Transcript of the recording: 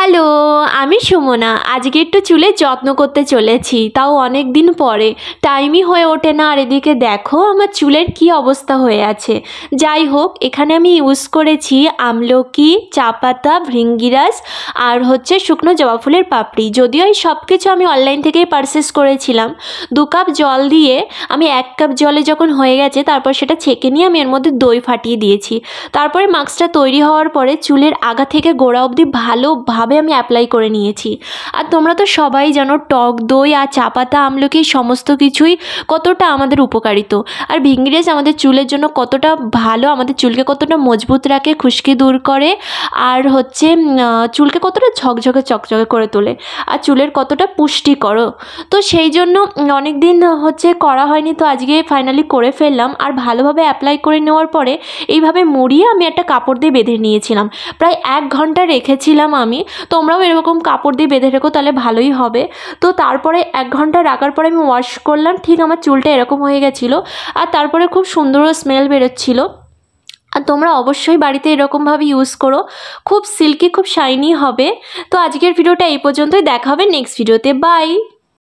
Hello, আমি সুমনা। আজকে একটু চুলের যত্ন করতে চলেছি, তাও অনেক দিন পরে। টাইমই হয়ে ওঠে না। আর এদিকে দেখো আমার চুলের কি অবস্থা হয়ে আছে। যাই হোক, এখানে আমি ইউজ করেছি আমলকি, চা পাতা, ভৃঙ্গিরাজ আর হচ্ছে শুকনো জবা ফুলের পাপড়ি। যদিও এই সব কিছু আমি অনলাইন থেকেই পারচেস করেছিলাম। 2 কাপ জল দিয়ে আমি 1 কাপ জলে যখন হয়ে গেছে তারপর সেটা ছেঁকে নিয়ে আমি এর মধ্যে দই ফাটিয়ে দিয়েছি। তারপরে মাস্কটা তৈরি হওয়ার পরে চুলের আগা থেকে গোড়া অবধি ভালোভাবে আমি অ্যাপ্লাই করে নিয়েছি। আর তোমরা তো সবাই জানো টক দই আর চা পাতা, আমলকি সমস্ত কিছুই কতটা আমাদের উপকারিত। আর ভৃঙ্গিরাজ আমাদের চুলের জন্য কতটা ভালো, আমাদের চুলকে কতটা মজবুত রাখে, খুশকি দূর করে, আর হচ্ছে চুলকে কতটা ঝকঝকে চকচকে করে তোলে, আর চুলের কতটা পুষ্টিকর। তো সেই জন্য অনেক দিন হচ্ছে করা হয়নি, তো আজকে ফাইনালি করে ফেললাম। আর ভালোভাবে অ্যাপ্লাই করে নেওয়ার পরে এইভাবে মুড়িয়ে আমি একটা কাপড় দিয়ে বেঁধে নিয়েছিলাম। প্রায় 1 ঘন্টা রেখেছিলাম আমি। তোমরাও এরকম কাপড় দিয়ে বেঁধে রেখো, তাহলে ভালোই হবে। তো তারপরে 1 ঘন্টা রাখার পরে আমি ওয়াশ করলাম, ঠিক আমার চুলটা এরকম হয়ে গেছিলো। আর তারপরে খুব সুন্দর স্মেল বেরোচ্ছিলো। আর তোমরা অবশ্যই বাড়িতে এরকমভাবে ইউজ করো, খুব সিল্কি, খুব শাইনি হবে। তো আজকের ভিডিওটা এই পর্যন্তই, দেখা হবে নেক্সট ভিডিওতে। বাই।